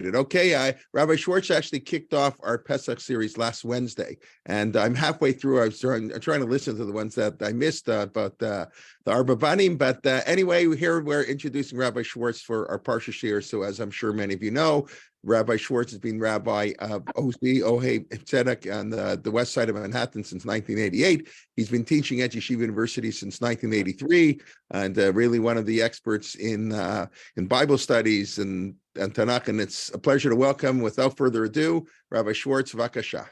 Okay, Rabbi Schwartz actually kicked off our Pesach series last Wednesday, and I'm halfway through. I'm trying to listen to the ones that I missed about the Arba Banim. But anyway, here we're introducing Rabbi Schwartz for our Parsha share. So as I'm sure many of you know, Rabbi Schwartz has been rabbi of Ohei Tzedek on the west side of Manhattan since 1988. He's been teaching at Yeshiva University since 1983, and really one of the experts in Bible studies and Tanakh. And it's a pleasure to welcome, without further ado, Rabbi Schwartz. Vakasha.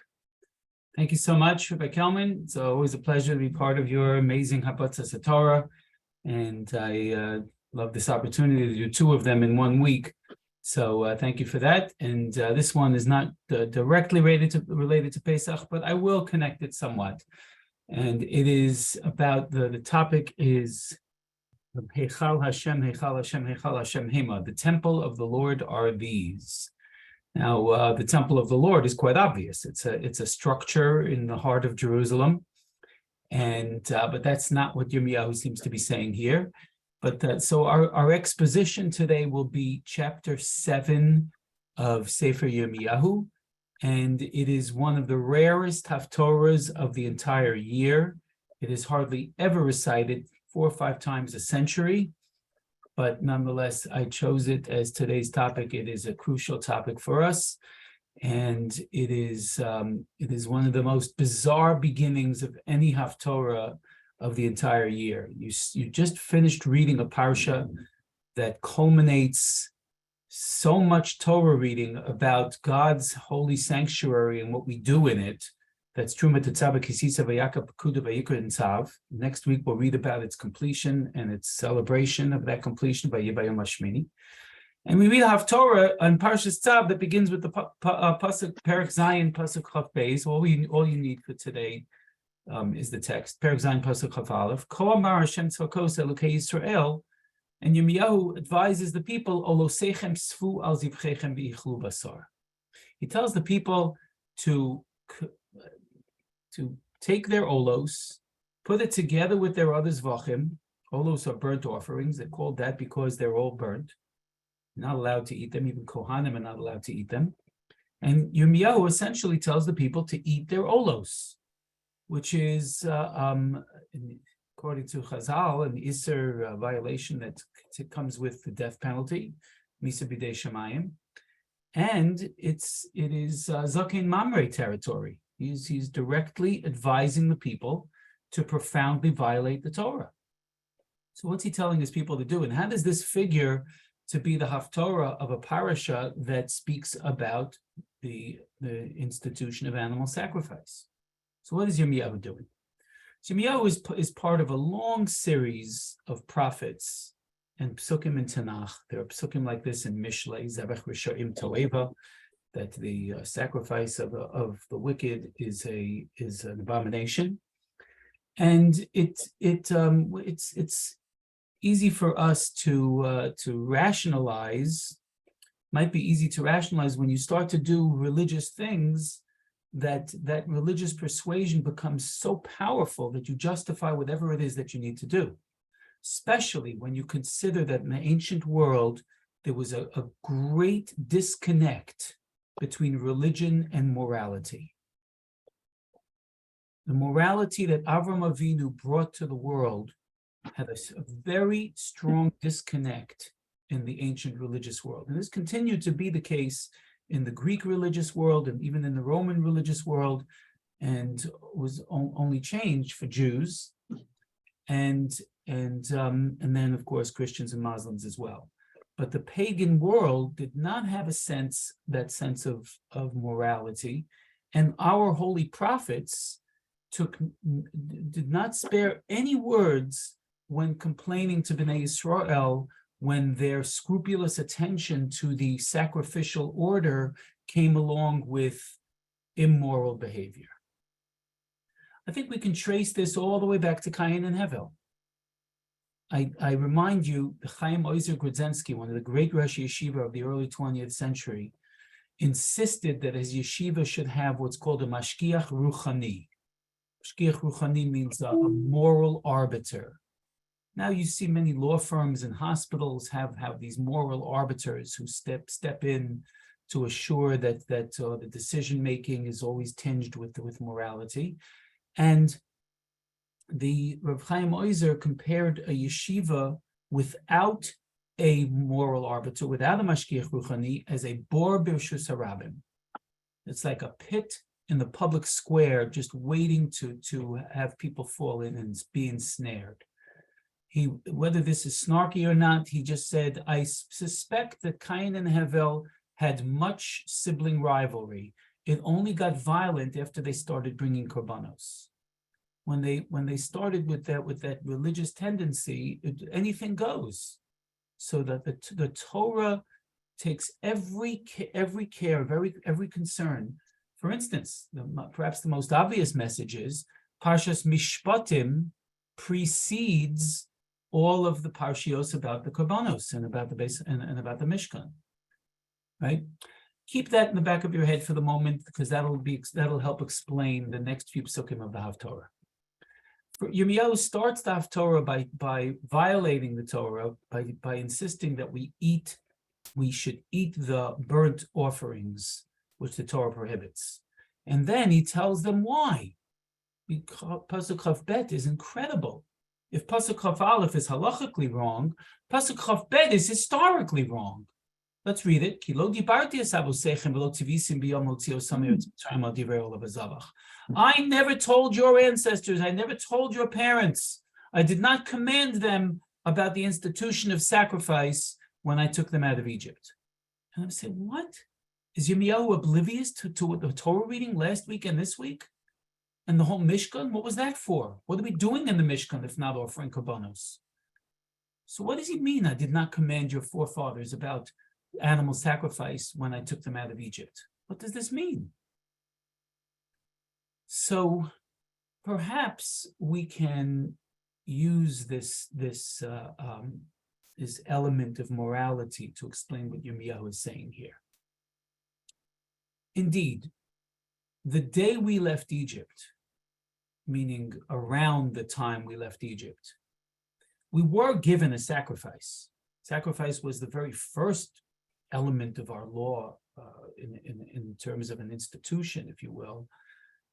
Thank you so much, Rabbi Kelman. It's always a pleasure to be part of your amazing Habatzas Torah, and I love this opportunity to do two of them in 1 week. So thank you for that. And this one is not directly related to Pesach, but I will connect it somewhat. And it is about the topic is Heichal Hashem, Heichal Hashem, Heichal Hashem Hema. The temple of the Lord are these. Now, the temple of the Lord is quite obvious. It's a structure in the heart of Jerusalem, and but that's not what Yirmiyahu seems to be saying here. But so our exposition today will be chapter 7 of Sefer Yirmiyahu, and it is one of the rarest haftorahs of the entire year. It is hardly ever recited 4 or 5 times a century, but nonetheless, I chose it as today's topic. It is a crucial topic for us, and it is one of the most bizarre beginnings of any haftorah of the entire year. You just finished reading a parsha that culminates so much Torah reading about God's holy sanctuary and what we do in it. That's Truma Tzav Kisisa Vayaka Pekuda Vayikra and Tzav. Next week we'll read about its completion and its celebration of that completion by Yebayom Hashmini. And we read Haftorah on Parshat Tzav that begins with the pasuk Perek Zayin pasuk Chaf Beis. All you need for today is the text. Perek Zayin pasuk Chaf Aleph. Ko Amar Hashem Tzvakos Elokei Yisrael. And Yirmiyahu advises the people, Olosechem Sfu Al Zivchechem V'ichlu Basar. He tells the people to take their olos, put it together with their other zvachim. Olos are burnt offerings. They're called that because they're all burnt. You're not allowed to eat them. Even Kohanim are not allowed to eat them. And Yirmiyahu essentially tells the people to eat their olos, which is, according to Chazal, an Isser violation that comes with the death penalty, Misa B'dei Shemayim. And it is Zakin Mamre territory. He's directly advising the people to profoundly violate the Torah. So what's he telling his people to do? And how does this figure to be the haftorah of a parasha that speaks about the institution of animal sacrifice? So what is Yirmiyahu doing? Yirmiyahu is part of a long series of prophets and psukim in Tanakh. There are psukim like this in Mishlei, Zevach Rishoim Toeva, that the sacrifice of the wicked is an abomination, and it's easy for us to rationalize. Might be easy to rationalize when you start to do religious things, that religious persuasion becomes so powerful that you justify whatever it is that you need to do. Especially when you consider that in the ancient world there was a great disconnect between religion and morality. The morality that Avram Avinu brought to the world had a very strong disconnect in the ancient religious world. And this continued to be the case in the Greek religious world and even in the Roman religious world, and was only changed for Jews and then, of course, Christians and Muslims as well. But the pagan world did not have that sense of morality, and our holy prophets did not spare any words when complaining to Bnei Yisrael when their scrupulous attention to the sacrificial order came along with immoral behavior. I think we can trace this all the way back to Cain and Hevel. I remind you, the Chaim Oizer Grudzensky, one of the great Rosh Yeshiva of the early 20th century, insisted that his yeshiva should have what's called a mashgiach ruchani. Mashgiach ruchani means a moral arbiter. Now you see many law firms and hospitals have these moral arbiters who step in to assure that the decision making is always tinged with morality. And the Rav Chaim Oizer compared a yeshiva without a moral arbiter, without a mashgiach ruchani, as a bor b'rshus harabim. It's like a pit in the public square, just waiting to have people fall in and be ensnared. Whether this is snarky or not, he just said, I suspect that Cain and Hevel had much sibling rivalry. It only got violent after they started bringing korbanos. When they started with that religious tendency, anything goes. So that the Torah takes every care, every concern. For instance, perhaps the most obvious message is Parshas Mishpatim precedes all of the parshios about the korbanos and about the base and about the Mishkan. Right? Keep that in the back of your head for the moment, because that'll help explain the next few psukim of the Haftorah. Yirmiyahu starts the Haftorah by violating the Torah, by insisting that we should eat the burnt offerings, which the Torah prohibits. And then he tells them why. Because Pasuk Chav Bet is incredible. If Pasuk Chav Aleph is halachically wrong, Pasuk Chav Bet is historically wrong. Let's read it. I never told your ancestors, I never told your parents, I did not command them about the institution of sacrifice when I took them out of Egypt. And I'm saying, what? Is Yirmiyahu oblivious to the Torah reading last week and this week? And the whole Mishkan? What was that for? What are we doing in the Mishkan if not offering korbanos? So what does he mean, I did not command your forefathers about animal sacrifice when I took them out of Egypt? What does this mean? So perhaps we can use this element of morality to explain what Yirmiyahu is saying here. Indeed, the day we left Egypt, meaning around the time we left Egypt, we were given a sacrifice. Sacrifice was the very first element of our law in terms of an institution, if you will,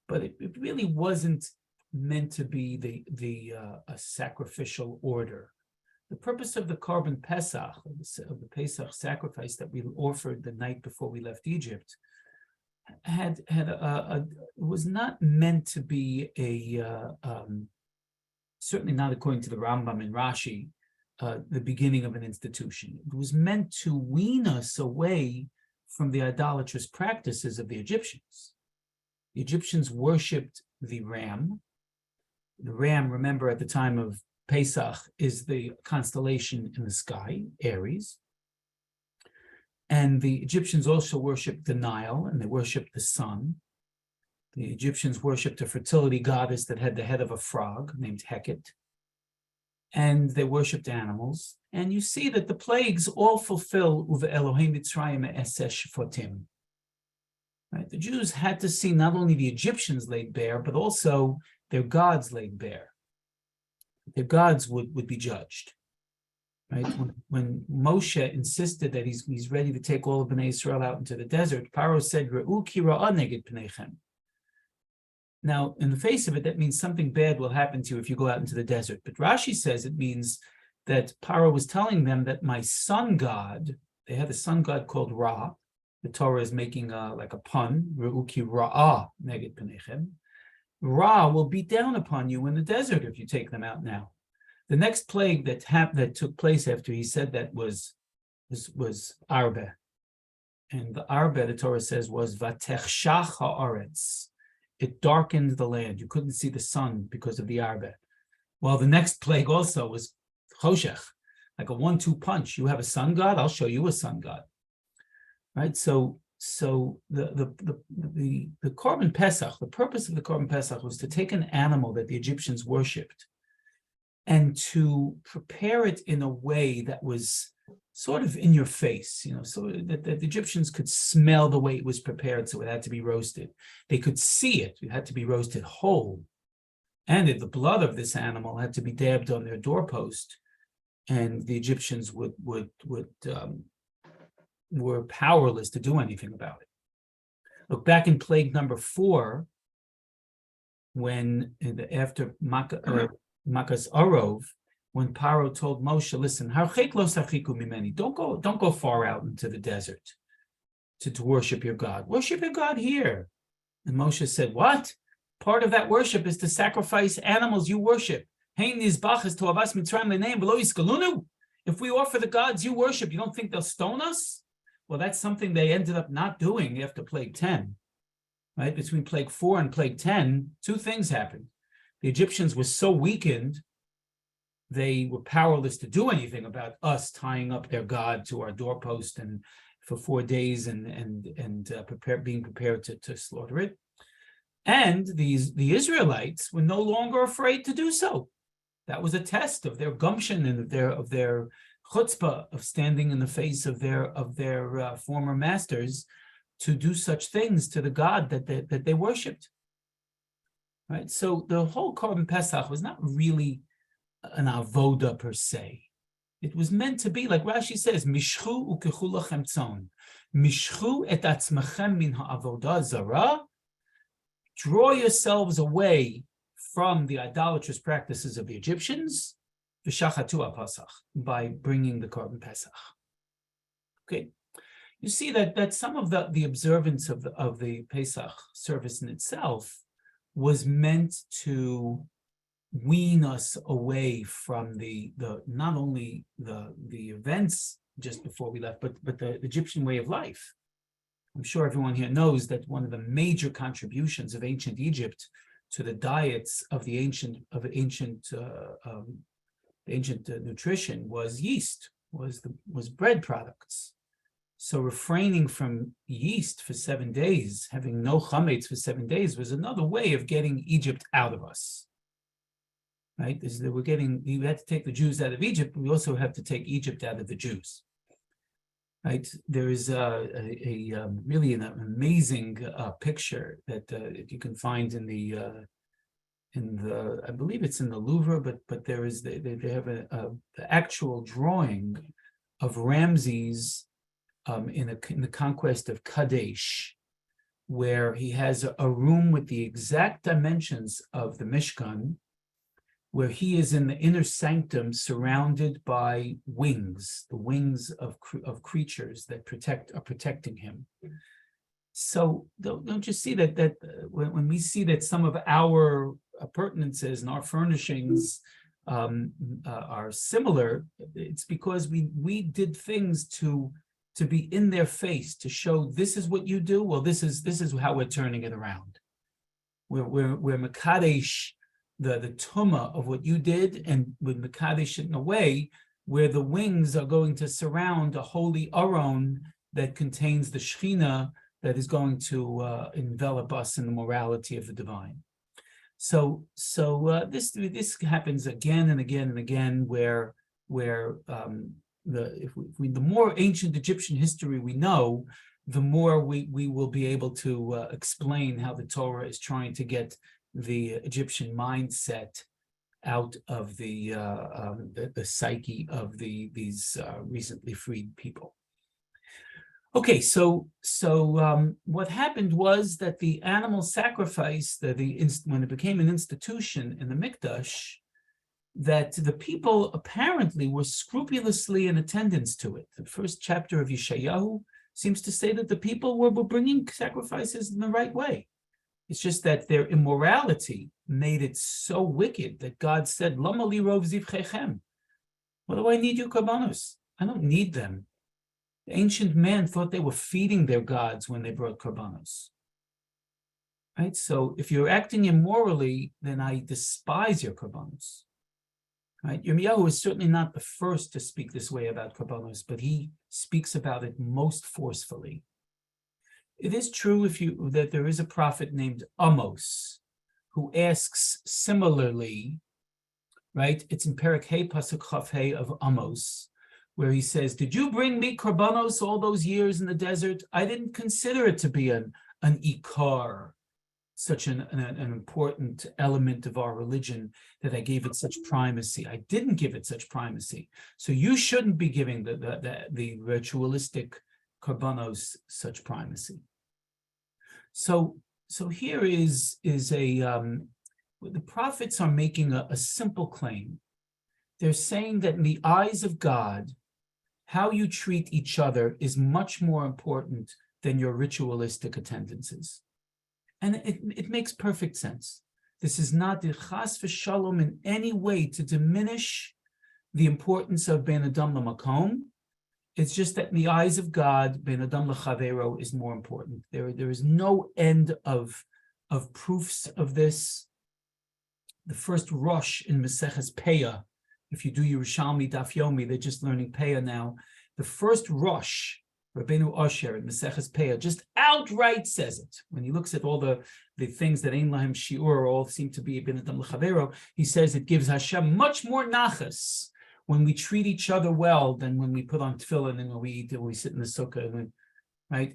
but it really wasn't meant to be a sacrificial order. The purpose of the Korban Pesach, of the Pesach sacrifice that we offered the night before we left Egypt, was not meant to be certainly not according to the Rambam and Rashi, the beginning of an institution. It was meant to wean us away from the idolatrous practices of the Egyptians. The Egyptians worshipped the ram. The ram, remember, at the time of Pesach, is the constellation in the sky, Aries. And the Egyptians also worshipped the Nile, and they worshipped the sun. The Egyptians worshipped a fertility goddess that had the head of a frog named Heket. And they worshipped animals. And you see that the plagues all fulfill Uve Elohim Mitzrayim Esesh Fotim. Right? The Jews had to see not only the Egyptians laid bare, but also their gods laid bare. Their gods would be judged. Right? When Moshe insisted that he's ready to take all of Bnei Israel out into the desert, Paro said, Re'u ki ra'ah neged pneichem. Now, in the face of it, that means something bad will happen to you if you go out into the desert. But Rashi says it means that Paro was telling them that my sun god, they had a sun god called Ra. The Torah is making like a pun, Re'u ki ra'ah neged pneichem. Ra will beat down upon you in the desert if you take them out now. The next plague that took place after he said that was Arbe. And the Arbe, the Torah says, was Vatechshach ha'aretz. It darkened the land. You couldn't see the sun because of the Arbe. Well, the next plague also was Choshech, like a 1-2 punch. You have a sun god, I'll show you a sun god. Right? So the Korban Pesach, the purpose of the Korban Pesach was to take an animal that the Egyptians worshipped and to prepare it in a way that was sort of in your face, so that the Egyptians could smell the way it was prepared, so it had to be roasted. They could see it. It had to be roasted whole. And the blood of this animal had to be dabbed on their doorpost, and the Egyptians would were powerless to do anything about it. Look back in plague number 4, when after Makas Arov, when Paro told Moshe, listen, don't go far out into the desert to worship your God. Worship your God here. And Moshe said, what? Part of that worship is to sacrifice animals you worship. If we offer the gods you worship, you don't think they'll stone us? Well, that's something they ended up not doing after plague 10. Right? Between plague 4 and plague 10, 2 things happened. The Egyptians were so weakened, they were powerless to do anything about us tying up their God to our doorpost and for 4 days and being prepared to slaughter it. And the Israelites were no longer afraid to do so. That was a test of their gumption and of their chutzpah of standing in the face of their former masters to do such things to the God that they worshipped. Right. So the whole Korban Pesach was not really an avoda per se. It was meant to be, like Rashi says, Mishchu ukechu lachem tzon. Mishchu et atzmachem min ha'avodah zara. Draw yourselves away from the idolatrous practices of the Egyptians, v'shachatu Pesach, by bringing the Korban Pesach. Okay, you see that some of the observance of the Pesach service in itself was meant to wean us away from the not only the events just before we left, but the Egyptian way of life. I'm sure everyone here knows that one of the major contributions of ancient Egypt to the diets of the ancient nutrition was yeast, was bread products. So refraining from yeast for 7 days, having no chametz for 7 days, was another way of getting Egypt out of us. Right? We had to take the Jews out of Egypt, but we also have to take Egypt out of the Jews. Right? There is really an amazing picture that you can find in the I believe it's in the Louvre, but there is they have the actual drawing of Ramses in the conquest of Kadesh, where he has a room with the exact dimensions of the Mishkan, where he is in the inner sanctum surrounded by wings, the wings of creatures that are protecting him. So don't you see that when we see that some of our appurtenances and our furnishings are similar, it's because we did things to be in their face, to show this is what you do. Well, this is how we're turning it around. We're Mekadesh, the tumah of what you did, and with Mekadesh in a way where the wings are going to surround a holy aron that contains the Shekhinah that is going to envelop us in the morality of the divine. So this happens again and again and again, where the more ancient Egyptian history we know, the more we will be able to explain how the Torah is trying to get the Egyptian mindset out of the psyche of these recently freed people. Okay, so what happened was that the animal sacrifice, when it became an institution in the Mikdash, that the people apparently were scrupulously in attendance to it. The first chapter of Yeshayahu seems to say that the people were bringing sacrifices in the right way. It's just that their immorality made it so wicked that God said, Lama li rov zivchechem. What do I need you, korbanos? I don't need them. The ancient man thought they were feeding their gods when they brought korbanos. Right? So if you're acting immorally, then I despise your korbanos. Right? Yirmiyahu is certainly not the first to speak this way about korbanos, but he speaks about it most forcefully. It is true that there is a prophet named Amos who asks similarly, right? It's in Perek Hey, Pasuk Chaf Hey of Amos, where he says, did you bring me korbanos all those years in the desert? I didn't consider it to be an ikar, such an important element of our religion, that I gave it such primacy. I didn't give it such primacy. So you shouldn't be giving the ritualistic karbanos such primacy. So here is the prophets are making a simple claim. They're saying that in the eyes of God, how you treat each other is much more important than your ritualistic attendances. And it makes perfect sense. This is not the chas v'shalom in any way to diminish the importance of ben adam lamakom. It's just that in the eyes of God, ben adam l'chavero is more important. There is no end of proofs of this. The first Rosh in Maseches Peah, if you do Yerushalmi Daf Yomi, they're just learning Peah now. The first Rosh, Rabbeinu Osher in Maseches Peah, just outright says it. When he looks at all the things that Ein Lahem Shiur all seem to be ben adam l'chavero, he says it gives Hashem much more nachas when we treat each other well than when we put on tefillin and when we eat and we sit in the sukkah, right?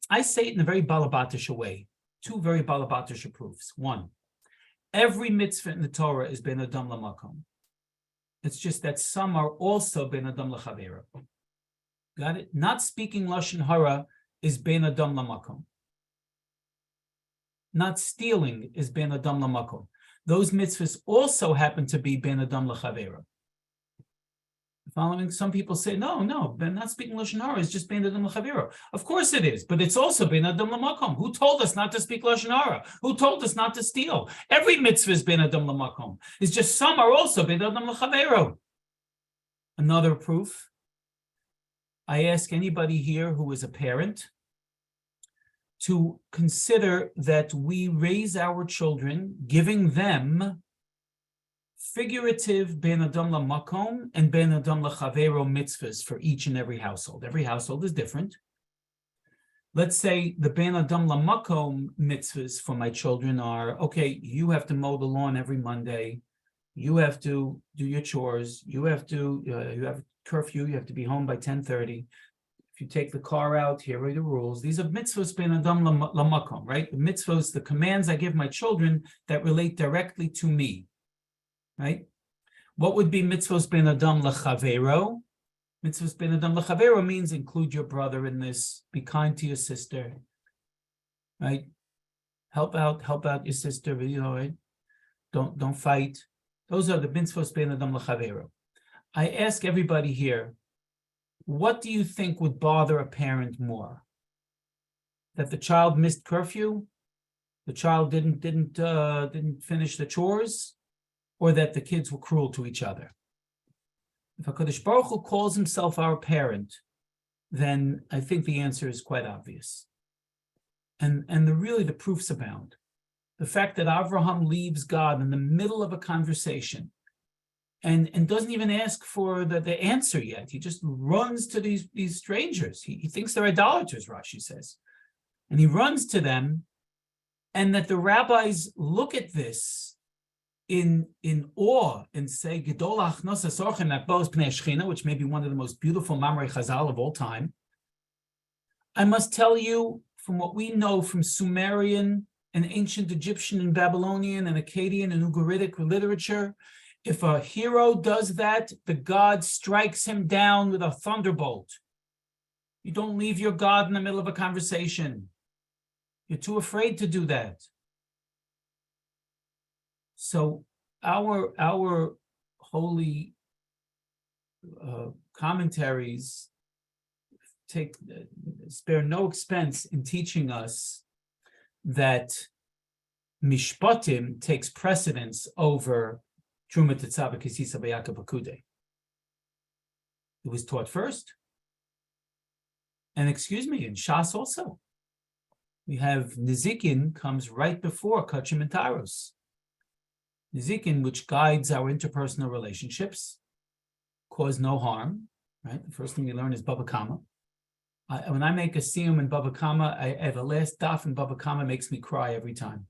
I say it in a very balabatisha way. Two very balabatisha proofs. One, every mitzvah in the Torah is ben adam lamakom. It's just that some are also ben adam l'chavero. Got it? Not speaking lashon hara is ben adam lamakom. Not stealing is ben adam lamakom. Those mitzvahs also happen to be ben adam l'chavero. Following, some people say, no, not speaking lashon hara is just ben adam l'chavero. Of course it is, but it's also ben adam l'makom. Who told us not to speak lashon hara? Who told us not to steal? Every mitzvah is ben adam l'makom. It's just some are also ben adam l'chavero. Another proof. I ask anybody here who is a parent to consider that we raise our children, giving them figurative ben adam lamakom and ben adam lachavero mitzvahs for each and every household. Every household is different. Let's say the ben adam lamakom mitzvahs for my children are, okay, you have to mow the lawn every Monday. You have to do your chores. You have curfew. You have to be home by 10:30. If you take the car out, here are the rules. These are mitzvahs ben adam lamakom, right? The mitzvahs, the commands I give my children that relate directly to me. Right? What would be mitzvos ben adam lachavero? Mitzvos ben adam lachavero means include your brother in this. Be kind to your sister. Right? Help out your sister. Right? Don't fight. Those are the mitzvos ben adam lachavero. I ask everybody here, what do you think would bother a parent more? That the child missed curfew? The child didn't finish the chores? Or that the kids were cruel to each other? If HaKadosh Baruch Hu calls himself our parent, then I think the answer is quite obvious. And the proofs abound. The fact that Avraham leaves God in the middle of a conversation and doesn't even ask for the answer yet. He just runs to these strangers. He thinks they're idolaters, Rashi says. And he runs to them, and that the rabbis look at this in awe and say, Gedol ha'achnos hasorchem makbos pnei Shechina, which may be one of the most beautiful Mamrei Chazal of all time. I must tell you, from what we know from Sumerian and ancient Egyptian and Babylonian and Akkadian and Ugaritic literature, if a hero does that, the god strikes him down with a thunderbolt. You don't leave your god in the middle of a conversation. You're too afraid to do that. So our holy commentaries spare no expense in teaching us that mishpatim takes precedence over truma tetzav v'kisisa b'yaka b'kudei. It was taught first, and in Shas also, we have nizikin comes right before kachim and taros. Nizikin, which guides our interpersonal relationships, cause no harm, right? The first thing you learn is Baba Kama. When I make a siyum in Baba Kama, I have a last daf in Baba Kama makes me cry every time.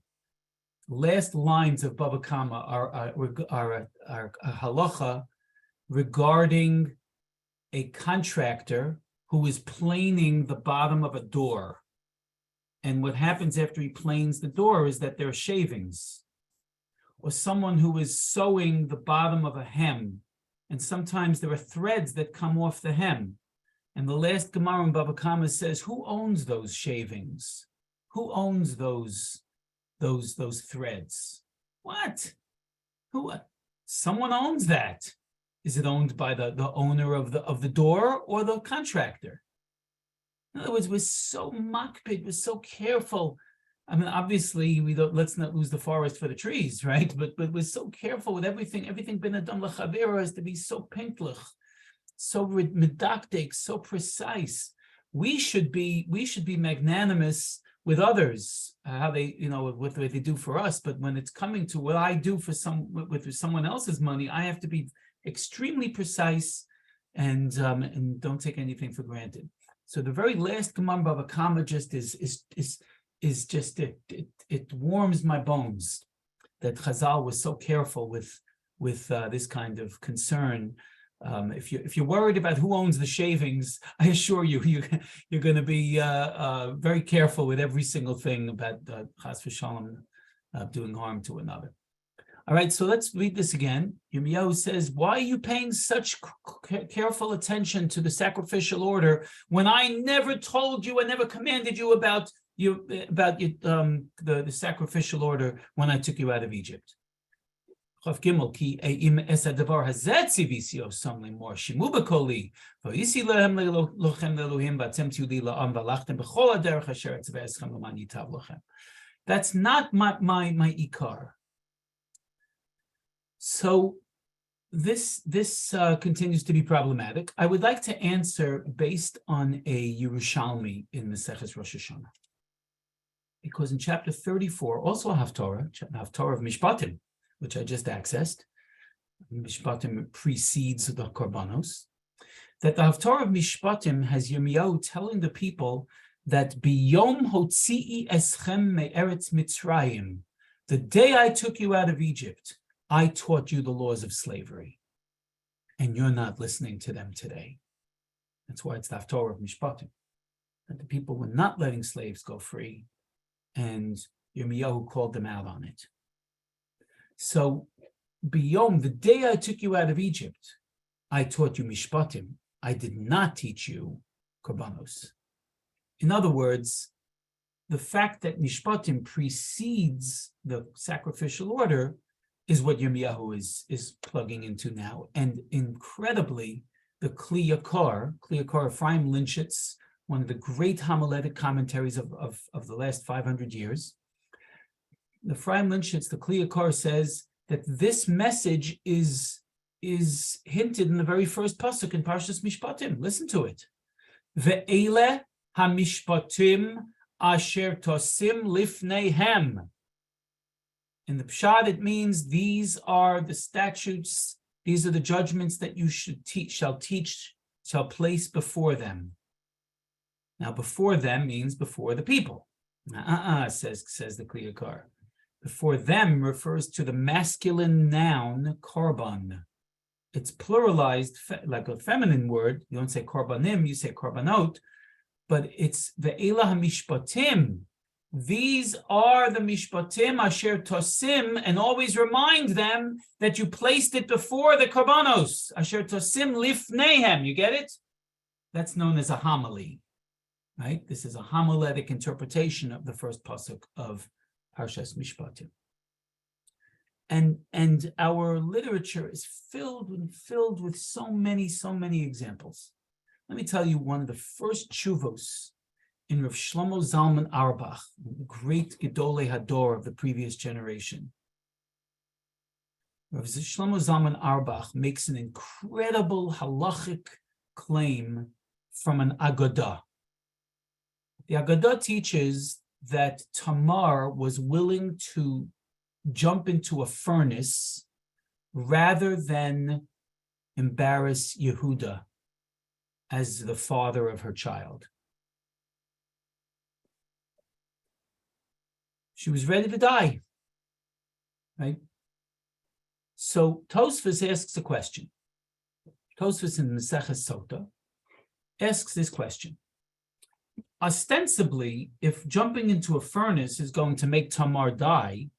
The last lines of Baba Kama are a halacha regarding a contractor who is planing the bottom of a door. And what happens after he planes the door is that there are shavings. Or someone who is sewing the bottom of a hem, and sometimes there are threads that come off the hem. And the last Gemara in Bava Kama says, who owns those shavings? Who owns those threads? What? Who? Someone owns that. Is it owned by the owner of the door or the contractor? In other words, we're so makpid, we're so careful. I mean, obviously, let's not lose the forest for the trees, right? But we're so careful with everything. Everything ben adam l'chavero has to be so pinklich, so medactic, so precise. We should be magnanimous with others, how they, what they do for us. But when it's coming to what I do for with someone else's money, I have to be extremely precise and don't take anything for granted. So the very last Gemara Bava Kama just is just it warms my bones that Chazal was so careful with this kind of concern. If you're worried about who owns the shavings, I assure you you're going to be very careful with every single thing about Chas v'Shalom doing harm to another. All right, so let's read this again. Yirmiyahu says, why are you paying such careful attention to the sacrificial order when I never told you, I never commanded you about the sacrificial order when I took you out of Egypt? Chav Gimel, ki im es hadavar hazeh tzivisio samlim mor shimu b'koli v'yisi lehem lochem le'elohim v'atem tiu li la'am v'alachtem b'chol haderech asher etzveh eschem l'man yitav lochem. That's not my ikar. So this continues to be problematic. I would like to answer based on a Yerushalmi in Maseches Rosh Hashanah, because in chapter 34, also a Haftorah of Mishpatim, which I just accessed, Mishpatim precedes the Korbanos, that the Haftorah of Mishpatim has Yirmiyahu telling the people that Biyom Hotzi'i Eschem Me'eretz Mitzrayim, the day I took you out of Egypt, I taught you the laws of slavery, and you're not listening to them today. That's why it's the Haftorah of Mishpatim, that the people were not letting slaves go free, and Yirmiyahu called them out on it. So, Biyom, the day I took you out of Egypt, I taught you Mishpatim. I did not teach you Korbanos. In other words, the fact that Mishpatim precedes the sacrificial order is what Yirmiyahu is plugging into now. And incredibly, the Kli Yakar Ephraim Linschitz, one of the great homiletic commentaries of the last 500 years, the Ephraim Linschitz, the Kli Yakar, says that this message is hinted in the very first pasuk in Parshas Mishpatim. Listen to it. Ve'ele hamishpatim asher tosim lifneihem. In the Pshat, it means these are the statutes, these are the judgments that you shall place before them. Now, before them means before the people. Says the Kli Yakar. Before them refers to the masculine noun korban. It's pluralized like a feminine word. You don't say korbanim, you say korbanot, but it's ve'ela hamishpatim. These are the mishpatim asher tosim, and always remind them that you placed it before the korbanos. Asher tosim lifneihem. You get it? That's known as a homily, right? This is a homiletic interpretation of the first pasuk of Parshas Mishpatim. And our literature is filled with so many examples. Let me tell you one of the first tshuvos in Rav Shlomo Zalman Auerbach, the great Gedolei Hador of the previous generation. Rav Shlomo Zalman Auerbach makes an incredible halachic claim from an Agadah. The Agadah teaches that Tamar was willing to jump into a furnace rather than embarrass Yehuda as the father of her child. She was ready to die, right? So Tosfos asks a question. Tosfos in Maseches Sota asks this question. Ostensibly, if jumping into a furnace is going to make Tamar die,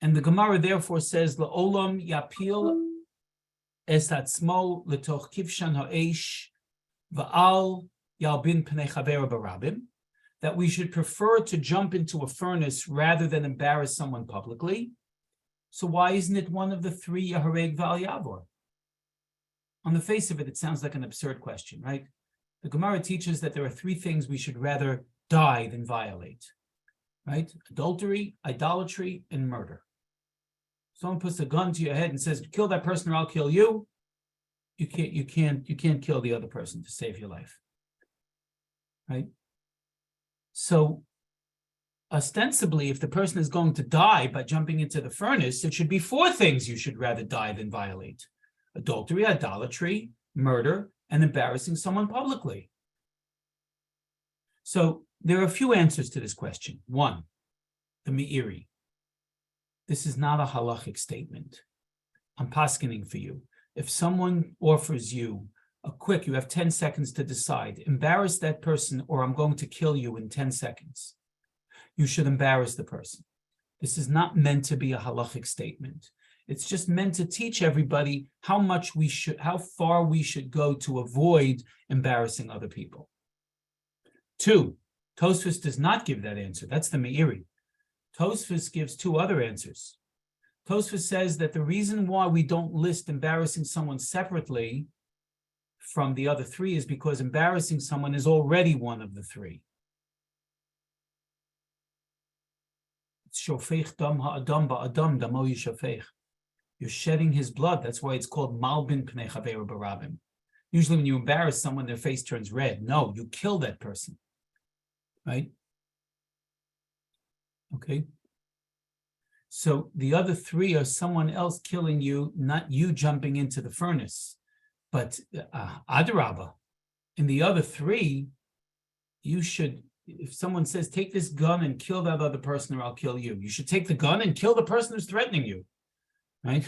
and the Gemara therefore says, La'olam yapil es atzmo letoch kivshan ha'esh, Va'al yalbin pnei chaver barabim, that we should prefer to jump into a furnace rather than embarrass someone publicly. So why isn't it one of the three Yahareg Va'al Yavor? On the face of it, it sounds like an absurd question, right? The Gemara teaches that there are three things we should rather die than violate, right? Adultery, idolatry, and murder. Someone puts a gun to your head and says, "Kill that person or I'll kill you." You can't kill the other person to save your life, right? So ostensibly, if the person is going to die by jumping into the furnace, it should be four things you should rather die than violate: adultery, idolatry, murder, and embarrassing someone publicly. So there are a few answers to this question. One, the Meiri. This is not a halachic statement. I'm paskening for you. If someone offers you you have 10 seconds to decide, embarrass that person or I'm going to kill you in 10 seconds. You should embarrass the person. This is not meant to be a halachic statement. It's just meant to teach everybody how far we should go to avoid embarrassing other people. Two, Tosfos does not give that answer. That's the Meiri. Tosfos gives two other answers. Tosfos says that the reason why we don't list embarrassing someone separately from the other three is because embarrassing someone is already one of the three. It's shofech dam ha'adam ba'adam damo yishafech. You're shedding his blood. That's why it's called malbin pnei chaver barabim. Usually when you embarrass someone, their face turns red. No, you kill that person, right? Okay. So the other three are someone else killing you, not you jumping into the furnace. But Adarabba, in the other three, you should, if someone says, take this gun and kill that other person or I'll kill you, you should take the gun and kill the person who's threatening you, right?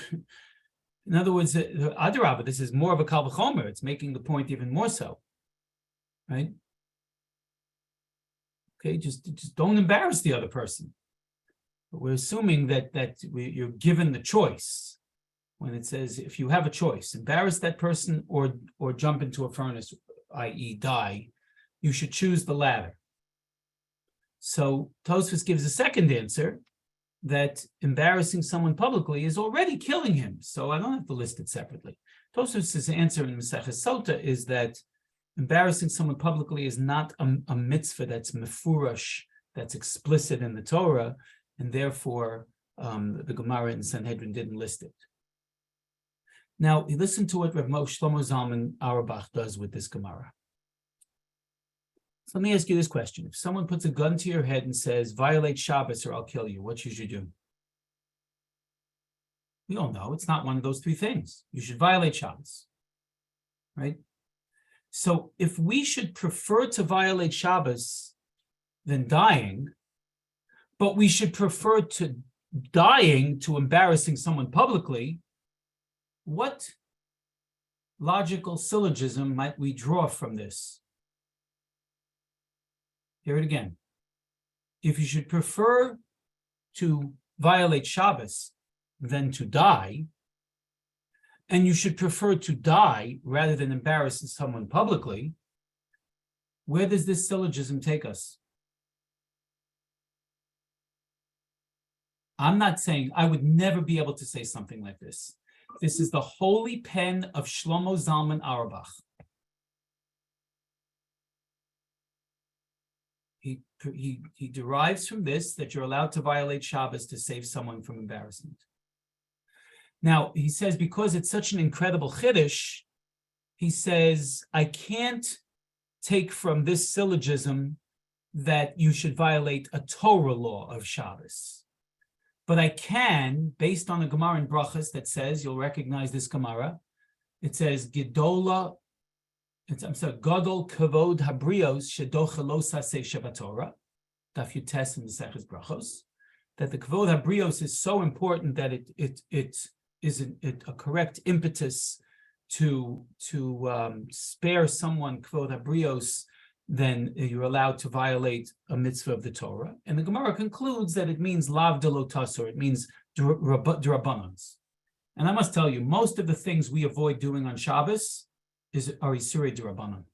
In other words, Adarabba, this is more of a kal v'chomer. It's making the point even more so, right? Okay, just don't embarrass the other person. But we're assuming that you're given the choice. When it says, if you have a choice, embarrass that person or jump into a furnace, i.e. die, you should choose the latter. So Tosfos gives a second answer, that embarrassing someone publicly is already killing him. So I don't have to list it separately. Tosfos' answer in Maseches Sota is that embarrassing someone publicly is not a mitzvah that's mefurash, that's explicit in the Torah, and therefore the Gemara in Sanhedrin didn't list it. Now, listen to what Rav Shlomo Zalman Auerbach does with this Gemara. So let me ask you this question. If someone puts a gun to your head and says, violate Shabbos or I'll kill you, what should you do? We all know it's not one of those three things. You should violate Shabbos, right? So if we should prefer to violate Shabbos than dying, but we should prefer to dying to embarrassing someone publicly, what logical syllogism might we draw from this? Hear it again. If you should prefer to violate Shabbos than to die, and you should prefer to die rather than embarrassing someone publicly, where does this syllogism take us? I'm not saying, I would never be able to say something like this. This is the holy pen of Shlomo Zalman Auerbach. He derives from this that you're allowed to violate Shabbos to save someone from embarrassment. Now, he says, because it's such an incredible chiddush, he says, I can't take from this syllogism that you should violate a Torah law of Shabbos. But I can, based on a Gemara in Brachas that says, you'll recognize this Gemara, it says, Gadol Kavod Habrios Shedochelo Saseh Shabbatorah, Daf Yutes in the Seches Brachos, that the Kavod Habrios is so important that it is a correct impetus to spare someone Kavod Habrios, then you're allowed to violate a mitzvah of the Torah. And the Gemara concludes that it means lav de lo tasor, it means d'rabbanans. And I must tell you, most of the things we avoid doing on Shabbos are isurei d'rabbanan.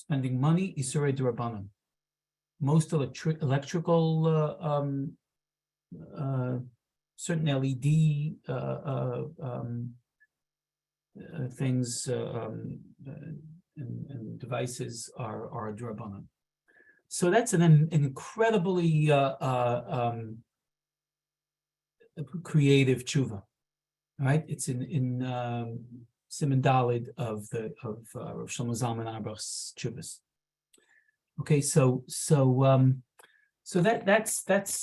Spending money, Isurei D'Rabbanan. Most electrical, certain LED things and devices are D'Rabbanan. So that's an incredibly creative tshuva, right? It's in Siman Daled of Rav Shlomo Zalman Auerbach's tshuvas. Okay, so that's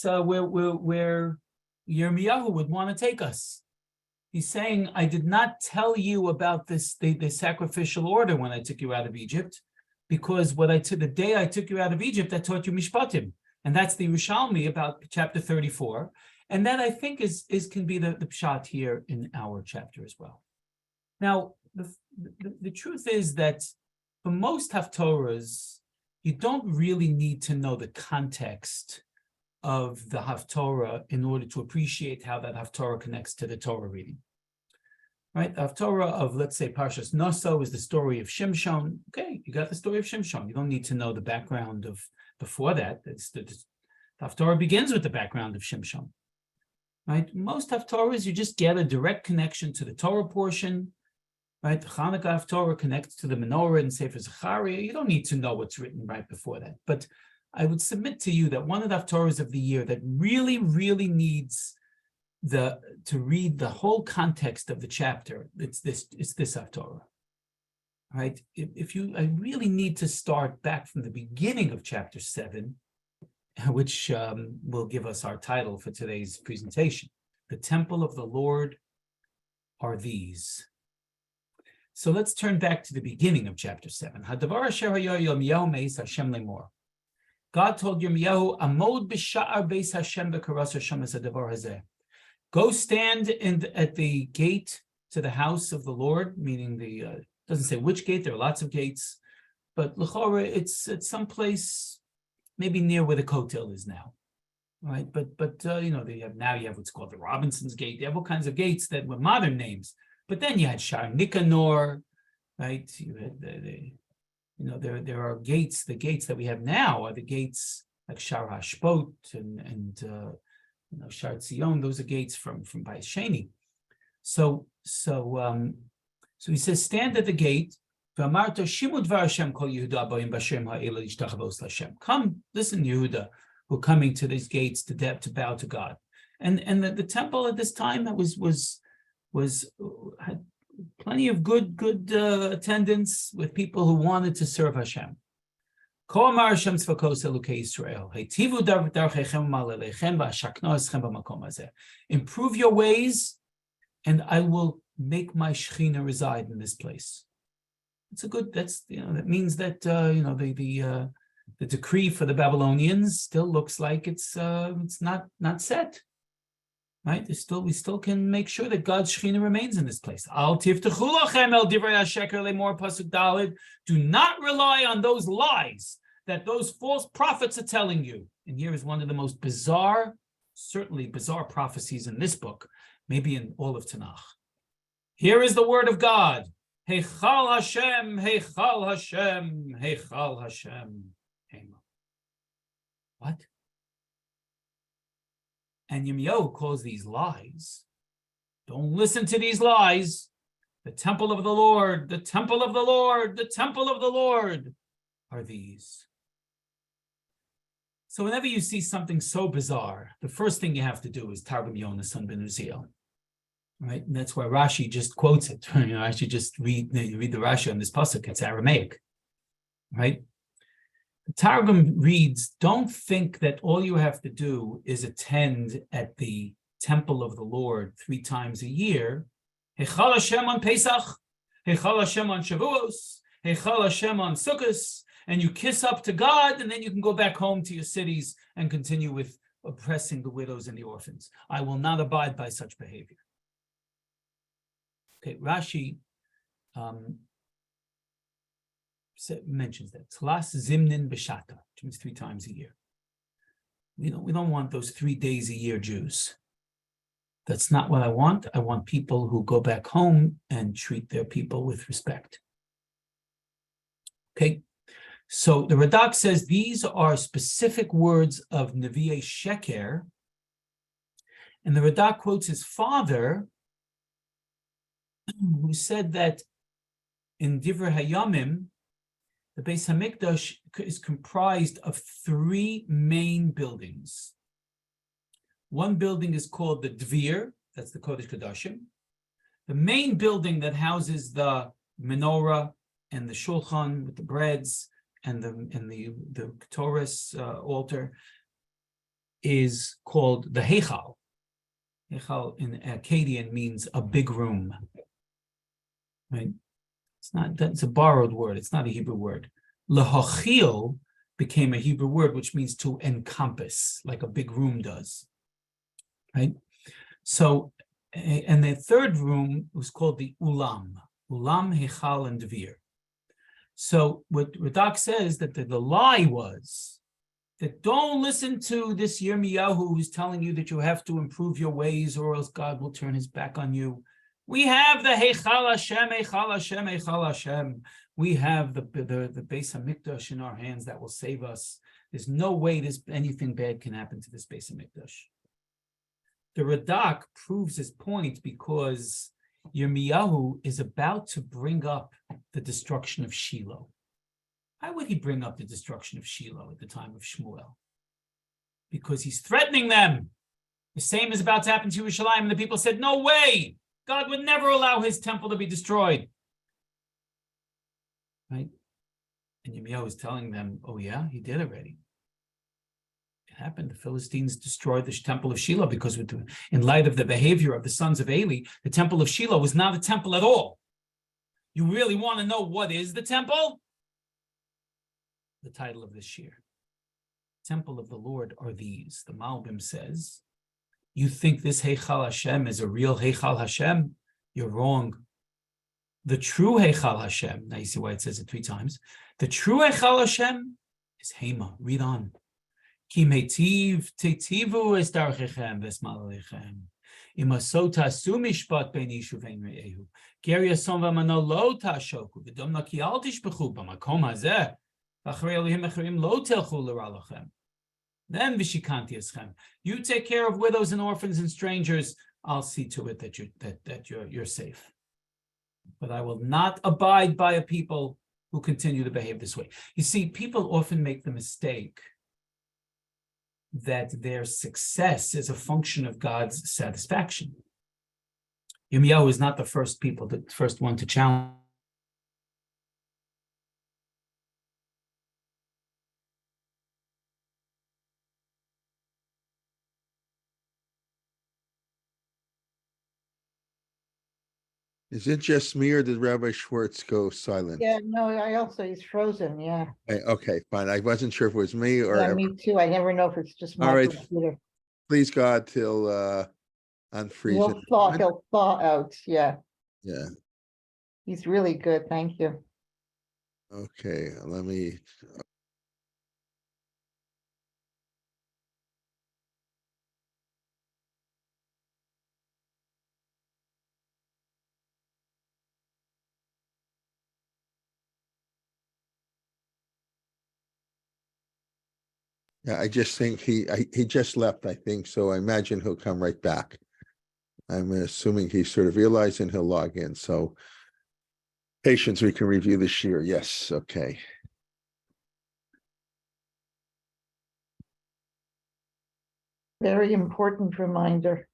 where Yirmiyahu would want to take us. He's saying, I did not tell you about the sacrificial order when I took you out of Egypt, because the day I took you out of Egypt, I taught you Mishpatim, and that's the Yerushalmi about chapter 34, and that I think can be the pshat here in our chapter as well. Now, the truth is that for most haftorahs, you don't really need to know the context of the haftorah in order to appreciate how that haftorah connects to the Torah reading. Right? The haftorah of, let's say, Parshas Noso is the story of Shimshon. Okay, you got the story of Shimshon. You don't need to know the background of before that. The haftorah begins with the background of Shimshon. Right? Most haftorahs, you just get a direct connection to the Torah portion. Right? The Chanukah haftorah connects to the menorah and Sefer Zechariah. You don't need to know what's written right before that. But I would submit to you that one of the haftorahs of the year that really, really needs to read the whole context of the chapter, it's this haftorah. Right? I really need to start back from the beginning of chapter 7, which will give us our title for today's presentation. The temple of the Lord are these. So let's turn back to the beginning of chapter 7. Hadavar asher haya Yirmiyahu meis Hashem lemor. God told Yirmiyahu, Amod b'sha'ar beis Hashem b'karas Hashem es hadavar hazeh. Go stand at the gate to the house of the Lord, meaning doesn't say which gate, there are lots of gates, but l'chora, it's at some place maybe near where the Kotel is now. Right? But you have what's called the Robinson's Gate. You have all kinds of gates that were modern names. But then you had Shar Nicanor, right? You had there are gates. The gates that we have now are the gates like Shar Hashpot and Shar Tzion. Those are gates from Bayis Sheni. So he says, stand at the gate. Come, listen, Yehuda, who are coming to these gates to bow to God. And the temple at this time had plenty of good attendance with people who wanted to serve Hashem. Improve your ways, and I will make my Shekhinah reside in this place. That means that the decree for the Babylonians still looks like it's not set. Right? We still can make sure that God's Shekhinah remains in this place. Do not rely on those lies that those false prophets are telling you. And here is one of the most certainly bizarre prophecies in this book, maybe in all of Tanakh. Here is the word of God. Heichal Hashem, Heichal Hashem, Heichal Hashem. What? And Yirmiyahu calls these lies. Don't listen to these lies. The temple of the Lord, the temple of the Lord, the temple of the Lord are these. So whenever you see something so bizarre, the first thing you have to do is Targum Yonasan ben Uziel. Right? And that's why Rashi just quotes it. I should just read the Rashi on this pasuk. It's Aramaic. Right? The Targum reads, don't think that all you have to do is attend at the temple of the Lord 3 times a year. Heichal Hashem on Pesach, Heichal Hashem on Shavuos, Heichal Hashem on Sukkos, and you kiss up to God, and then you can go back home to your cities and continue with oppressing the widows and the orphans. I will not abide by such behavior. Okay, Rashi mentions that Tlas Zimnin B'Shata, which means 3 times a year. We don't want those 3 days a year Jews. That's not what I want. I want people who go back home and treat their people with respect. Okay, So the Radak says these are specific words of Nevi'ei Sheker, and the Radak quotes his father, who said that in Divrei Hayamim, the Beis Hamikdash is comprised of three main buildings. One building is called the Dvir, that's the Kodesh Kodashim. The main building that houses the menorah and the shulchan with the breads and the Torah's altar is called the Heichal. Heichal in Akkadian means a big room. Right? That's a borrowed word. It's not a Hebrew word. Lahachil became a Hebrew word, which means to encompass, like a big room does. Right? So, and the third room was called the Ulam. Ulam, Heichal, and Dvir. So what Radak says that the lie was that don't listen to this Yirmiyahu who's telling you that you have to improve your ways or else God will turn his back on you. We have the Heichal Hashem, Heichal Hashem, Heichal Hashem. We have the Beis Hamikdash in our hands that will save us. There's no way anything bad can happen to this Beis Hamikdash. The Radak proves his point because Yirmiyahu is about to bring up the destruction of Shiloh. Why would he bring up the destruction of Shiloh at the time of Shmuel? Because he's threatening them. The same is about to happen to Yerushalayim, and the people said, no way! God would never allow his temple to be destroyed. Right? And Yirmiyahu is telling them, oh yeah, he did already. It happened. The Philistines destroyed the temple of Shiloh because in light of the behavior of the sons of Eli, the temple of Shiloh was not a temple at all. You really want to know what is the temple? The title of this year. Temple of the Lord are these. The Malbim says, you think this Heichal Hashem is a real Heichal Hashem? You're wrong. The true Heichal Hashem, now you see why it says it 3 times. The true Heichal Hashem is Hema. Read on. Ki metiv tetivu es darchechem vesmal alechem. Imasot tasu mishpat ben yishu vein re'ehu. Geri asom v'amano lo tashoku. V'dom naki al tishbechu b'makom hazeh. V'achrei Elohim acharim lo telchu l'ra lachem. Then vishikanti eschem. You take care of widows and orphans and strangers. I'll see to it that you're safe. But I will not abide by a people who continue to behave this way. You see, people often make the mistake that their success is a function of God's satisfaction. Yirmiyahu is not the first one to challenge. Is it just me or did Rabbi Schwartz go silent? Yeah, no, he's frozen, yeah. Okay, fine. I wasn't sure if it was me or Yeah, me too. I never know if it's just my All right. computer. Please God till unfreeze it. He'll thaw out, yeah. Yeah. He's really good, thank you. Okay, let me. Yeah, I just think he just left, I think, so I imagine he'll come right back. I'm assuming he sort of realized and he'll log in, so patience, we can review this year. Yes, okay. Very important reminder.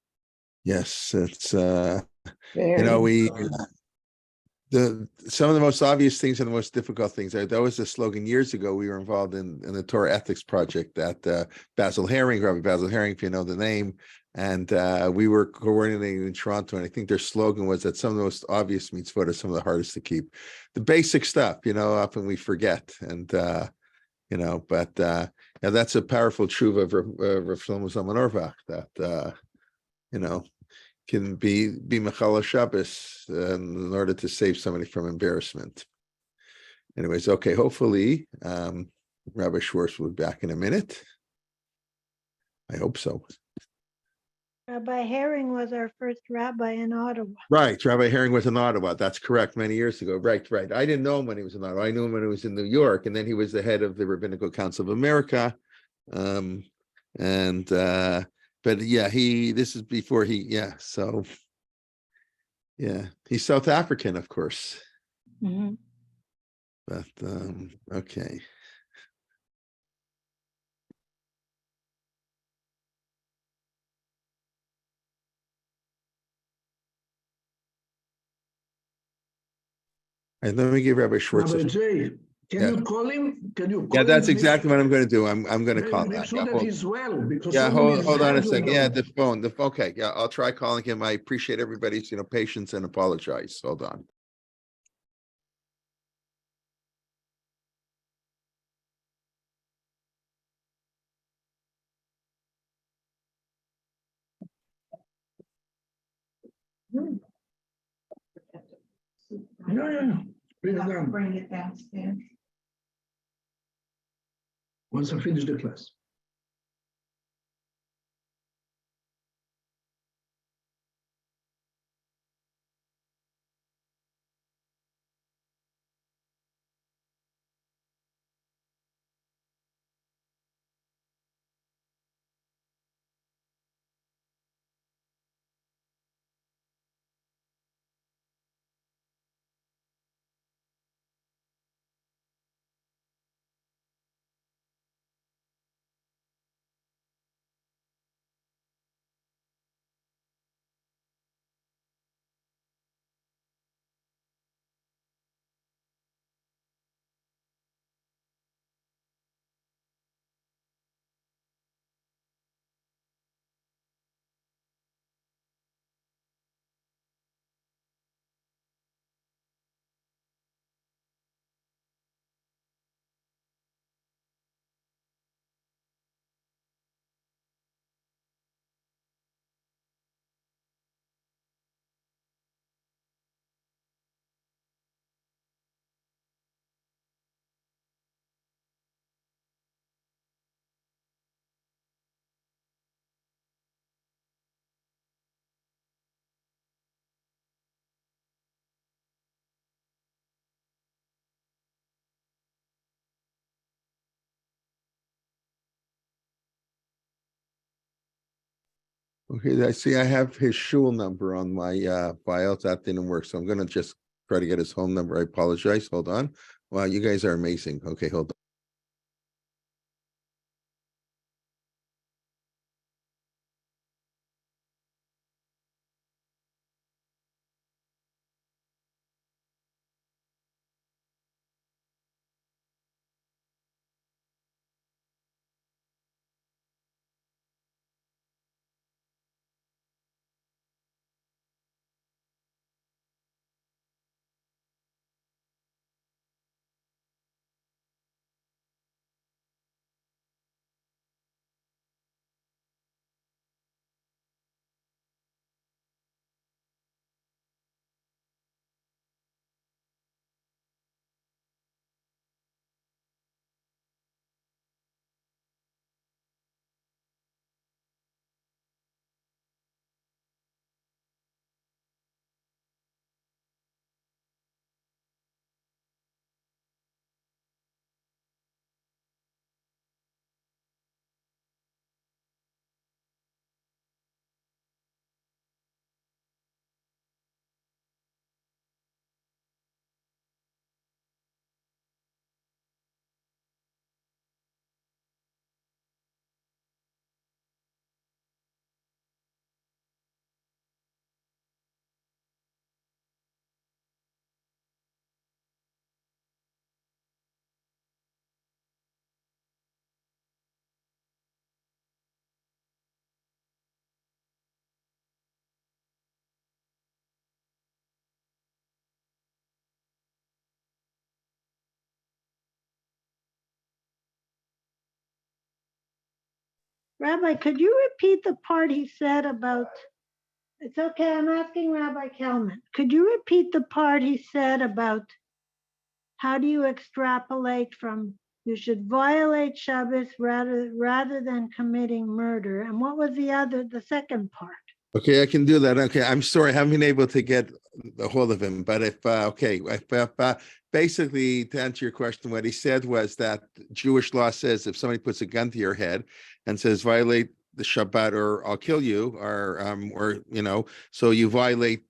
Yes, it's Very some of the most obvious things and the most difficult things. That was a slogan years ago. We were involved in the Torah Ethics Project at Basil Herring, Rabbi Basil Herring, if you know the name. And we were coordinating in Toronto. And I think their slogan was that some of the most obvious mitzvot are some of the hardest to keep. The basic stuff, often we forget. And, but that's a powerful truth of Rav Shlomo Zalman Auerbach that, can be Mechala Shabbos in order to save somebody from embarrassment. Anyways, okay, hopefully Rabbi Schwartz will be back in a minute. I hope so. Rabbi Herring was our first rabbi in Ottawa. Right, Rabbi Herring was in Ottawa. That's correct, many years ago. Right, right. I didn't know him when he was in Ottawa. I knew him when he was in New York, and then he was the head of the Rabbinical Council of America. Um, and but yeah, this is before so yeah, he's South African, of course. Mhm. But okay. And let me give Rabbi Schwartz. Rabbi Jay, can Yeah. you call him? Can you call Yeah, him that's to make exactly what I'm sure- going to do. I'm going to call. Make sure Yeah, that he's well, because yeah, some of his hold on a hands were second. Yeah, done. the phone. Okay, yeah, I'll try calling him. I appreciate everybody's patience and apologize. Hold on. Yeah. Bring it down. Bring it downstairs. Once I finish the class. Okay, I see I have his shul number on my file. That didn't work, so I'm going to just try to get his home number. I apologize. Hold on. Wow, you guys are amazing. Okay, hold on. Rabbi, could you repeat the part he said about, it's okay, I'm asking Rabbi Kelman. Could you repeat the part he said about how do you extrapolate from you should violate Shabbos rather than committing murder. And what was the second part? Okay, I can do that. Okay, I'm sorry, I haven't been able to get a hold of him, but if basically to answer your question, what he said was that Jewish law says if somebody puts a gun to your head and says violate the Shabbat or I'll kill you, or so you violate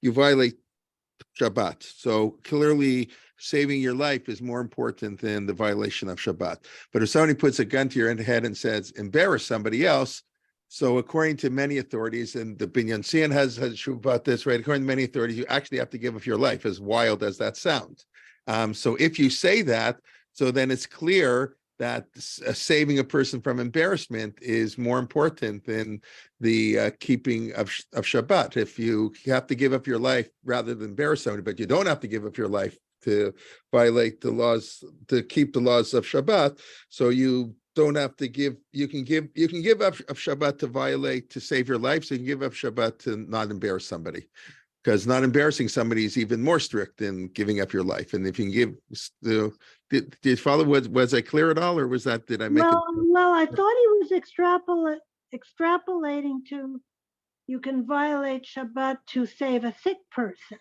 Shabbat. So clearly saving your life is more important than the violation of Shabbat. But if somebody puts a gun to your head and says embarrass somebody else, so according to many authorities, and the Binyan Sian has about this, right? According to many authorities, you actually have to give up your life, as wild as that sounds. So if you say that, so then it's clear that saving a person from embarrassment is more important than the keeping of Shabbat. If you have to give up your life rather than embarrass somebody, but you don't have to give up your life to violate the laws, to keep the laws of Shabbat, so you don't have to give, you can give up Shabbat to save your life, so you can give up Shabbat to not embarrass somebody, because not embarrassing somebody is even more strict than giving up your life. And if you can give, did you follow? Was I clear at all, or was that, did I make it? Well, I thought he was extrapolating to, you can violate Shabbat to save a sick person.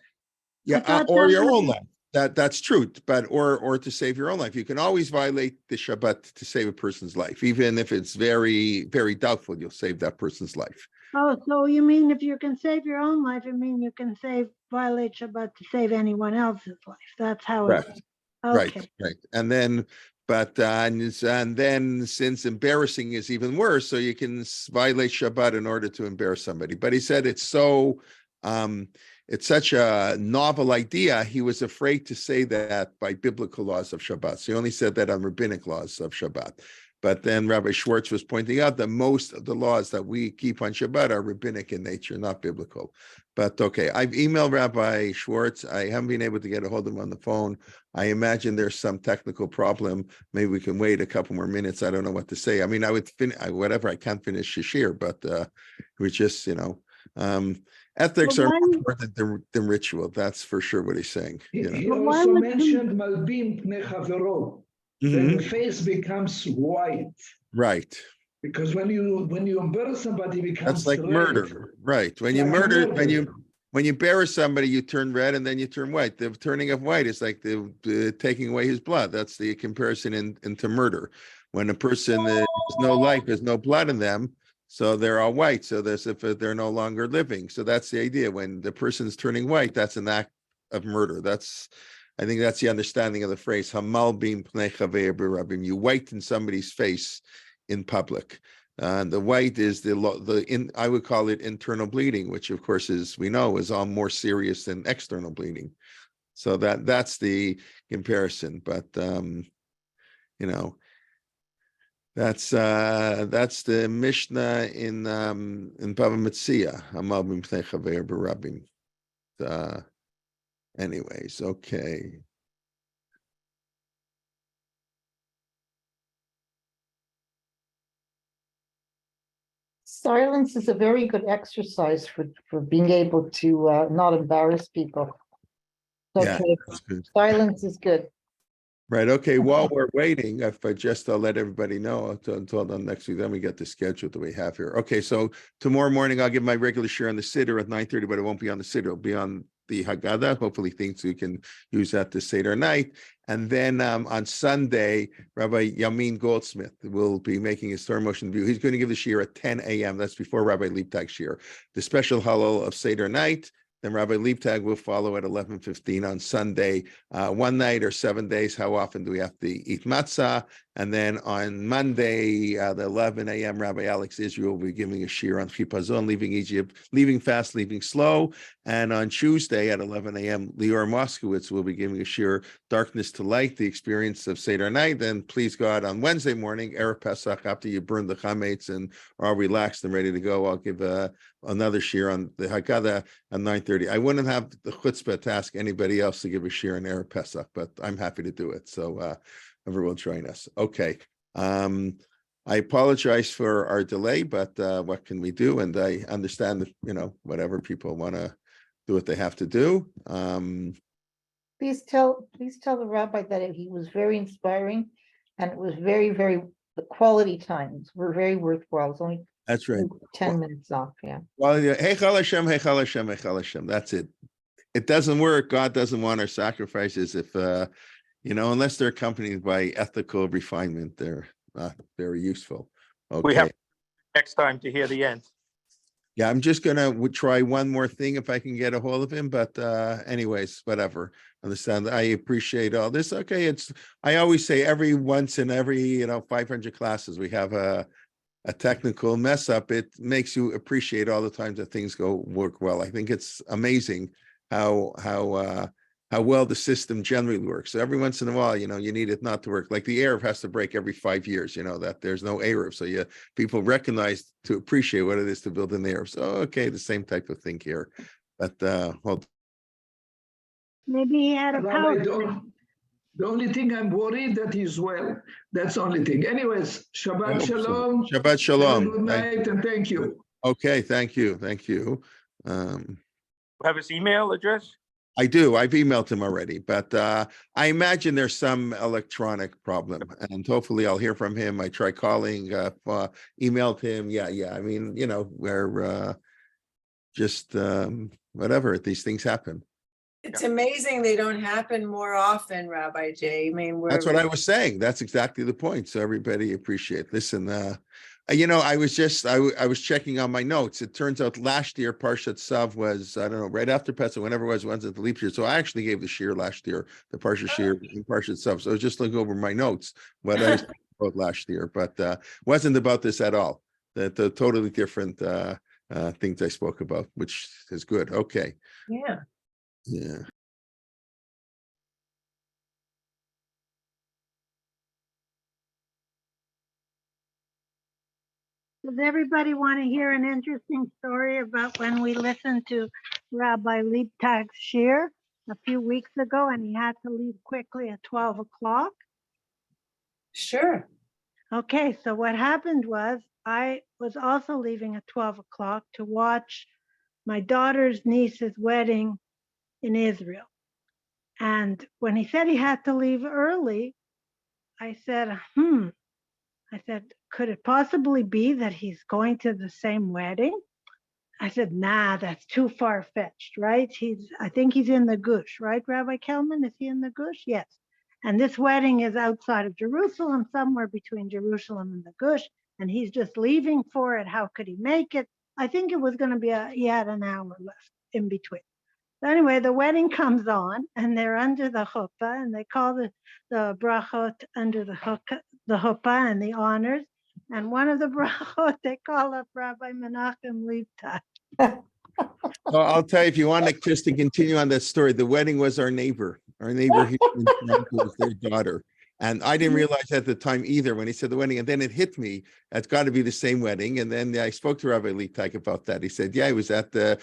Yeah, or your own life. That's true, but or to save your own life. You can always violate the Shabbat to save a person's life, even if it's very, very doubtful you'll save that person's life. Oh, so you mean if you can save your own life, you mean you can violate Shabbat to save anyone else's life? That's how Correct. it's okay. Right. And then, but and then since embarrassing is even worse, so you can violate Shabbat in order to embarrass somebody. But he said it's so it's such a novel idea, he was afraid to say that by biblical laws of Shabbat. So he only said that on rabbinic laws of Shabbat. But then Rabbi Schwartz was pointing out that most of the laws that we keep on Shabbat are rabbinic in nature, not biblical. But okay, I've emailed Rabbi Schwartz. I haven't been able to get a hold of him on the phone. I imagine there's some technical problem. Maybe we can wait a couple more minutes. I don't know what to say. I mean, I would finish whatever I can't finish Shishir, but we just, ethics are more important than ritual. That's for sure what he's saying. He also mentioned Malbim Pnei Chavero. Then the face becomes white. Right. Because when you embarrass somebody, it becomes that's like red. Murder. Right. When you murder, when you embarrass somebody, you turn red and then you turn white. The turning of white is like the taking away his blood. That's the comparison into murder. When a person there's no life, there's no blood in them, so they're all white. So there's if they're no longer living. So that's the idea. When the person's turning white, that's an act of murder. I think that's the understanding of the phrase "Hamalbim pnei chaver b'rabim." You whiten somebody's face in public. The white is I would call it internal bleeding, which of course we know is all more serious than external bleeding. So that's the comparison. But that's the Mishnah in Bava Metzia, Hamalbim pnei chaver b'rabim. Anyways, okay. Silence is a very good exercise for being able to not embarrass people. Okay, Yeah, that's good. silence is good. Right. Okay. While we're waiting, I'll let everybody know until next week. Then we get the schedule that we have here. Okay. So tomorrow morning, I'll give my regular share on the Siddur at 9:30, but it won't be on the Siddur. It'll be on the Haggadah. Hopefully things we can use that to Seder night. And then on Sunday, Rabbi Yamin Goldsmith will be making his Torah motion view. He's going to give the shir at 10 a.m. That's before Rabbi Liebtag shir. The special halal of Seder night. Then Rabbi Liebtag will follow at 11:15 on Sunday. One night or 7 days, how often do we have to eat matzah? And then on Monday, at 11 a.m., Rabbi Alex Israel will be giving a shir on Chipazon, leaving Egypt, leaving fast, leaving slow. And on Tuesday at 11 a.m., Lior Moskowitz will be giving a shir, Darkness to Light, the experience of Seder night. Then please God, on Wednesday morning, Erev Pesach, after you burn the chametz and are all relaxed and ready to go, I'll give another shir on the Haggadah at 9:30. I wouldn't have the chutzpah to ask anybody else to give a shir on Erev Pesach, but I'm happy to do it. So everyone join us. Okay. I apologize for our delay, but what can we do? And I understand that, whatever people want to do what they have to do. Please tell the rabbi that he was very inspiring And it was very, very, the quality times were very worthwhile. It was only That's right. 10 minutes off, yeah. Well, yeah, Heichal Hashem, Heichal Hashem, Heichal Hashem. That's it. It doesn't work. God doesn't want our sacrifices if, unless they're accompanied by ethical refinement, they're not very useful. Okay. We have next time to hear the end. Yeah, I'm just gonna try one more thing if I can get a hold of him, but anyways, whatever. Understand. I appreciate all this. Okay, I always say every once in every 500 classes we have a technical mess up. It makes you appreciate all the times that things work well. I think it's amazing how well the system generally works. So every once in a while, you need it not to work. Like the Eruv has to break every 5 years, that there's no Eruv. So people recognize to appreciate what it is to build an Eruv. So, okay, the same type of thing here. But Maybe he had a power. The only thing I'm worried that he's well. That's the only thing. Anyways, Shabbat Shalom. Shabbat Shalom. Good night and thank you. Okay, thank you. Have his email address? I do. I've emailed him already, but I imagine there's some electronic problem, and hopefully I'll hear from him. I try calling, emailed him. Yeah. I mean, we're just whatever. These things happen. It's amazing they don't happen more often, Rabbi J. I mean, That's what I was saying. That's exactly the point. So everybody appreciate. Listen, I was checking on my notes. It turns out last year Parshat Shavua was, I don't know, right after Pesach, whenever it was at the leap year. So I actually gave the shir last year, the Parshat shir in Parshat Shavua. So I was just looking over my notes, what I spoke about last year, but wasn't about this at all. The totally different things I spoke about, which is good. Okay. Yeah. Yeah. Does everybody want to hear an interesting story about when we listened to Rabbi Liebtag's shir a few weeks ago and he had to leave quickly at 12 o'clock? Sure. Okay, so what happened was I was also leaving at 12 o'clock to watch my daughter's niece's wedding in Israel. And when he said he had to leave early, I said, could it possibly be that he's going to the same wedding? I said, nah, that's too far-fetched, right? I think he's in the Gush, right, Rabbi Kelman? Is he in the Gush? Yes. And this wedding is outside of Jerusalem, somewhere between Jerusalem and the Gush, and he's just leaving for it. How could he make it? I think it was going to be he had an hour left in between. So anyway, the wedding comes on, and they're under the chuppah, and they call the brachot under the chuppah and the honors. And one of the brachot, they call up Rabbi Menachem Liebtag. Well, I'll tell you, if you want to just to continue on that story, the wedding was our neighbor. Our neighbor here in Toronto was their daughter. And I didn't realize at the time either when he said the wedding. And then it hit me, it's got to be the same wedding. And then I spoke to Rabbi Liebtag about that. He said, yeah, it was the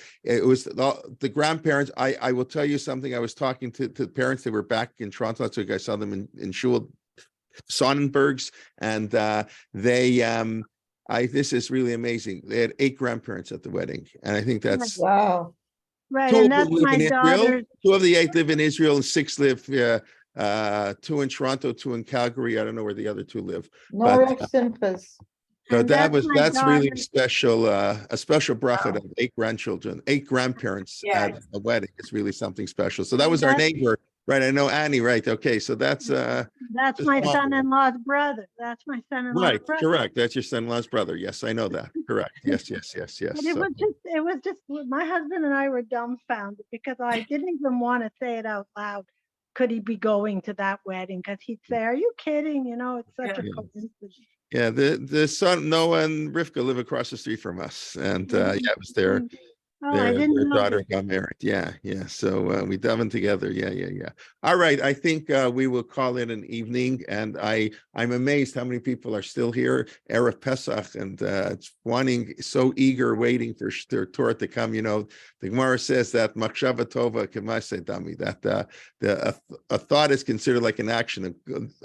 grandparents. I will tell you something. I was talking to the parents. They were back in Toronto. Last week I saw them in Shul Sonnenberg's, and this is really amazing. They had 8 grandparents at the wedding. And I think that's Wow. Right, and that's my daughter's. 2 of the 8 live in Israel and 6 live 2 in Toronto, 2 in Calgary. I don't know where the other 2 live. Norek Simphas. So And that's my really daughter's. special, a special bracha of 8 grandchildren, 8 grandparents Yeah. at a wedding. It's really something special. So that was our neighbor, right? I know Annie, right? Okay, so that's That's Just my wonderful. son-in-law's brother. That's my son-in-law's right, brother. correct. That's your son-in-law's brother. Yes, I know that. Correct. Yes. But it So- was just, my husband and I were dumbfounded because I didn't even want to say it out loud. Could he be going to that wedding? Because he'd say, are you kidding? It's such a Yeah. coincidence. Yeah, the son Noah and Rivka live across the street from us, and it was their Oh, I didn't their know daughter that. got married. Yeah. So we dove in together. Yeah. All right, I think we will call it an evening, and I'm amazed how many people are still here. Erev Pesach, and it's so eager, waiting for their Torah to come. The Gemara says that machshava tova k'maaseh dami, that a thought is considered like an action,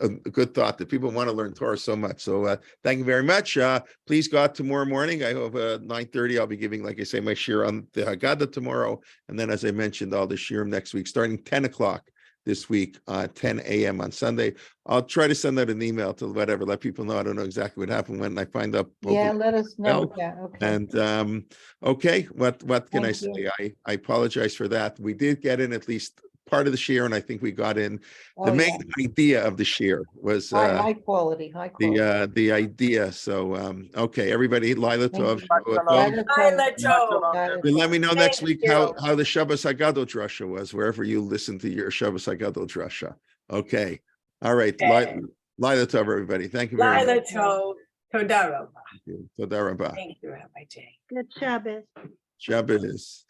a good thought. That people want to learn Torah so much. So thank you very much. Please God, tomorrow morning, I hope 9:30. I'll be giving, like I say, my shir on the Haggadah tomorrow, and then, as I mentioned, all the shirim next week, starting 10 o'clock. this week, 10 a.m. on Sunday. I'll try to send out an email to whatever, let people know. I don't know exactly what happened when I find out. Yeah, hopefully- let us know. well, Yeah, okay. And okay, what can I Thank you. say? I apologize for that. We did get in at least part of the share, and I think we got in the Oh, main yeah. idea of the share was High quality, high quality. the idea. So okay, everybody, Lila Thank Tov. you. Shavua Laila Tov. Bye, Tov. Leto. Laila And let me Tov. know next Thank week you. how the Shabbos Hagadol drasha was, wherever you listen to your Shabbos Hagadol drasha. Okay, all right, Okay. Lila Tov, everybody. Thank you very much. Lila Tov. Toda Rabba. Toda rabah. Thank you, Rabbi J. Good Shabbos. Shabbos.